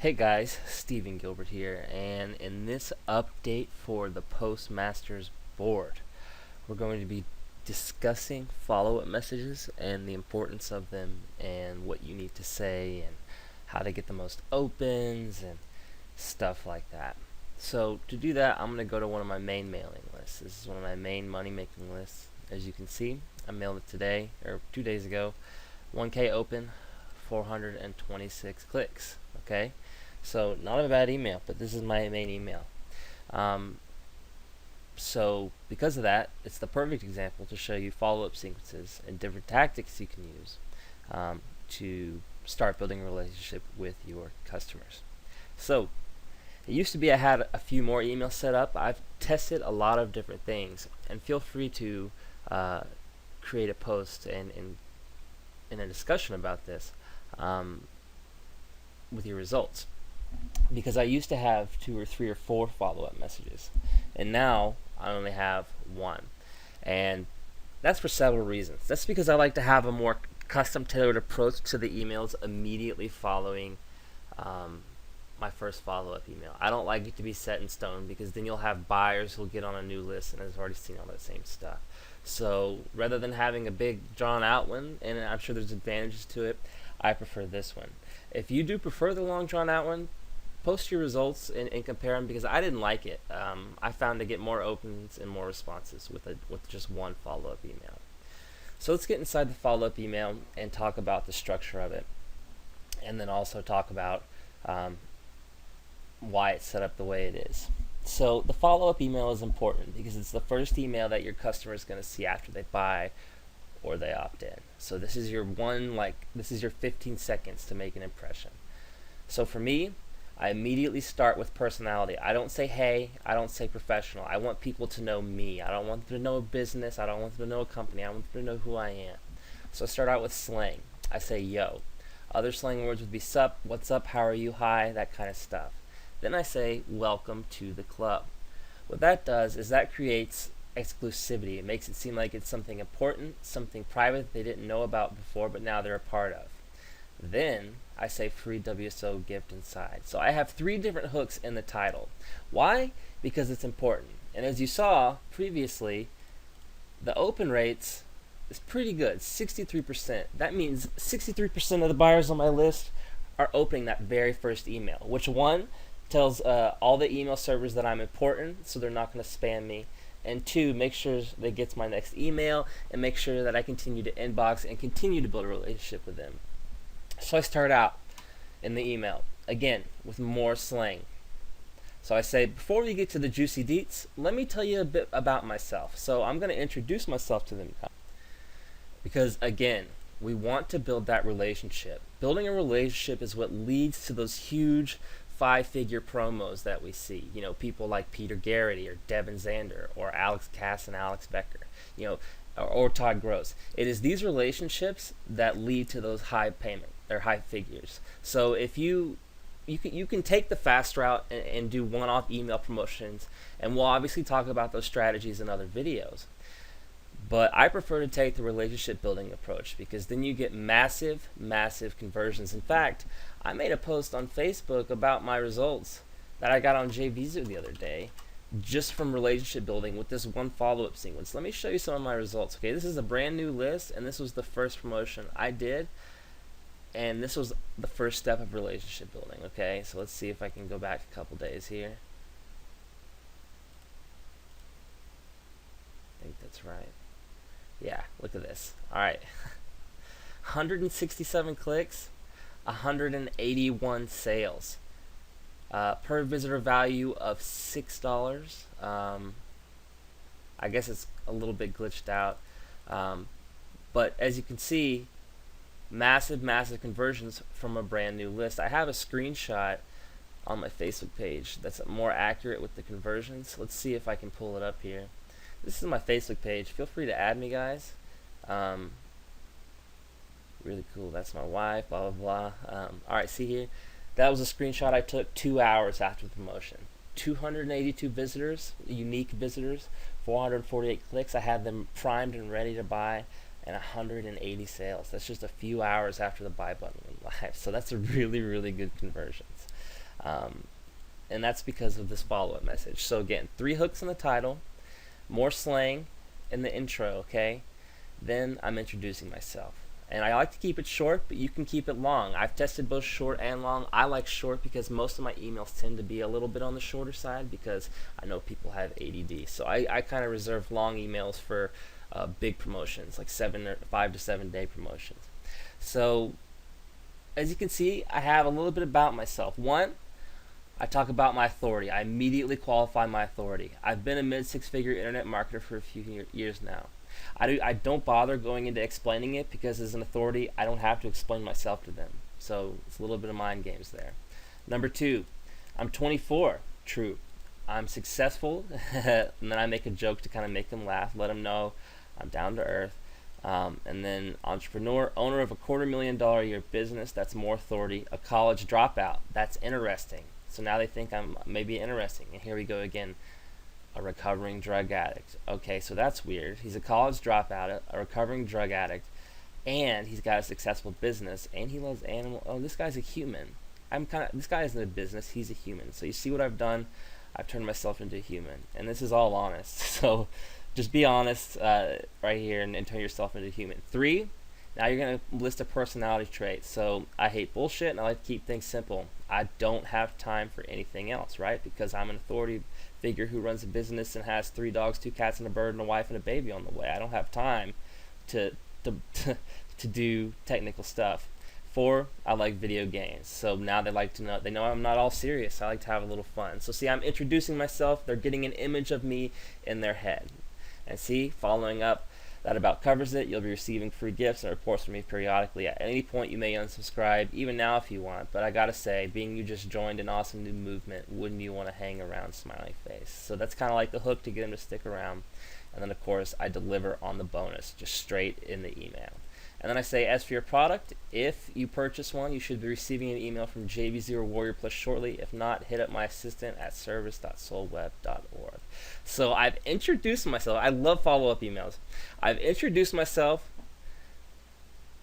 Hey guys, Steven Gilbert here, and in this update for the Postmasters board, we're going to be discussing follow-up messages and the importance of them and what you need to say and how to get the most opens and stuff like that. So to do that, I'm going to go to one of my main mailing lists. This is one of my main money-making lists. As you can see, I mailed it today, or 2 days ago. 1K open, 426 clicks. Okay, so not a bad email, but this is my main email. So because of that, it's the perfect example to show you follow-up sequences and different tactics you can use to start building a relationship with your customers. So it used to be I had a few more emails set up. I've tested a lot of different things, and feel free to create a post and in a discussion about this with your results, because I used to have 2 or 3 or 4 follow-up messages, and now I only have 1, and that's for several reasons. That's because I like to have a more custom tailored approach to the emails immediately following my first follow-up email. I don't like it to be set in stone, because then you'll have buyers who'll get on a new list and has already seen all that same stuff. So rather than having a big drawn out one, and I'm sure there's advantages to it, I prefer this one. If you do prefer the long drawn out one, post your results and compare them, because I didn't like it. I found to get more opens and more responses with just one follow-up email. So let's get inside the follow-up email and talk about the structure of it, and then also talk about why it's set up the way it is. So the follow-up email is important because it's the first email that your customer is going to see after they buy or they opt in. So this is your this is your 15 seconds to make an impression. So for me, I immediately start with personality. I don't say hey, I don't say professional. I want people to know me. I don't want them to know a business. I don't want them to know a company. I want them to know who I am. So I start out with slang. I say yo. Other slang words would be sup, what's up, how are you, hi, that kind of stuff. Then I say welcome to the club. What that does is that creates exclusivity. It makes it seem like it's something important, something private they didn't know about before, but now they're a part of. Then I say free WSO gift inside. So I have 3 different hooks in the title. Why? Because it's important. And as you saw previously, the open rates is pretty good, 63%. That means 63% of the buyers on my list are opening that very first email, which one tells all the email servers that I'm important, so they're not going to spam me. And 2, make sure they get my next email and make sure that I continue to inbox and continue to build a relationship with them. So I start out in the email, again, with more slang. So I say, before we get to the juicy deets, let me tell you a bit about myself. So I'm going to introduce myself to them, because again, we want to build that relationship. Building a relationship is what leads to those huge 5-figure promos that we see. You know, people like Peter Garrity or Devin Zander or Alex Cass and Alex Becker, or Todd Gross. It is these relationships that lead to those high payment or high figures. So if you can take the fast route and do one-off email promotions, and we'll obviously talk about those strategies in other videos. But I prefer to take the relationship building approach, because then you get massive conversions. In fact, I made a post on Facebook about my results that I got on JVZoo the other day, just from relationship building with this one follow-up sequence. Let me show you some of my results. Okay, this is a brand new list, and this was the first promotion I did, and this was the first step of relationship building. Okay, so let's see if I can go back a couple days here. I think that's right. Yeah, look at this. Alright. 167 clicks, 181 sales. Per visitor value of $6. I guess it's a little bit glitched out. But as you can see, massive conversions from a brand new list. I have a screenshot on my Facebook page that's more accurate with the conversions. Let's see if I can pull it up here. This is my Facebook page. Feel free to add me, guys. Really cool. That's my wife, blah, blah, blah. Alright, see here. That was a screenshot I took 2 hours after the promotion. 282 visitors, unique visitors, 448 clicks. I had them primed and ready to buy, and 180 sales. That's just a few hours after the buy button went live. So that's a really good conversions. Um, and that's because of this follow-up message. So again, 3 hooks in the title, more slang in the intro, okay? Then I'm introducing myself. And I like to keep it short, but you can keep it long. I've tested both short and long. I like short because most of my emails tend to be a little bit on the shorter side because I know people have ADD. So I kind of reserve long emails for big promotions, like 5 to 7 day promotions. So as you can see, I have a little bit about myself. One, I talk about my authority. I immediately qualify my authority. I've been a mid-6-figure internet marketer for a few years now. I don't bother going into explaining it because as an authority, I don't have to explain myself to them. So it's a little bit of mind games there. Number 2, I'm 24. True. I'm successful, and then I make a joke to kind of make them laugh, let them know I'm down to earth. And then entrepreneur, owner of a $250,000 a year business. That's more authority. A college dropout. That's interesting. So now they think I'm maybe interesting. And here we go again. A recovering drug addict. Okay, so that's weird. He's a college dropout, a recovering drug addict, and he's got a successful business, and he loves animals. Oh, this guy's a human. This guy isn't a business, he's a human. So you see what I've done? I've turned myself into a human. And this is all honest. So just be honest right here and turn yourself into a human. 3, now you're going to list a personality trait. So I hate bullshit and I like to keep things simple. I don't have time for anything else, right? Because I'm an authority figure who runs a business and has 3 dogs, 2 cats, and a bird, and a wife and a baby on the way. I don't have time to do technical stuff. 4, I like video games. So now they know I'm not all serious. I like to have a little fun. So see, I'm introducing myself. They're getting an image of me in their head. And see, following up, that about covers it. You'll be receiving free gifts and reports from me periodically. At any point, you may unsubscribe, even now if you want. But I gotta say, being you just joined an awesome new movement, wouldn't you want to hang around, smiley face? So that's kind of like the hook to get them to stick around. And then, of course, I deliver on the bonus, just straight in the email. And then I say, as for your product, if you purchase one, you should be receiving an email from JV0 Warrior Plus shortly. If not, hit up my assistant at service.soulweb.org. So I've introduced myself. I love follow-up emails. I've introduced myself.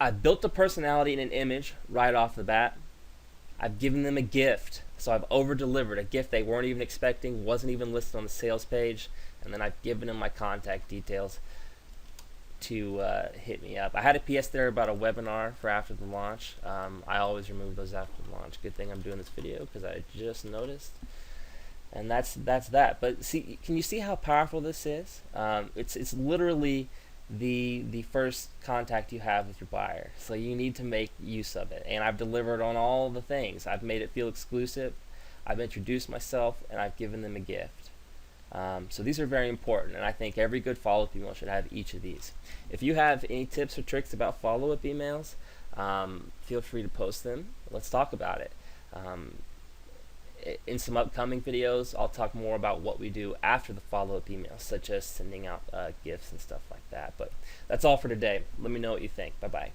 I've built a personality and an image right off the bat. I've given them a gift. So I've over-delivered a gift they weren't even expecting, wasn't even listed on the sales page. And then I've given them my contact details to hit me up. I had a PS there about a webinar for after the launch. I always remove those after the launch. Good thing I'm doing this video because I just noticed. And that's that. But see, can you see how powerful this is? It's literally the first contact you have with your buyer. So you need to make use of it. And I've delivered on all the things. I've made it feel exclusive. I've introduced myself, and I've given them a gift. So these are very important, and I think every good follow-up email should have each of these. If you have any tips or tricks about follow-up emails, feel free to post them. Let's talk about it. In some upcoming videos, I'll talk more about what we do after the follow-up emails, such as sending out gifts and stuff like that. But that's all for today. Let me know what you think. Bye-bye.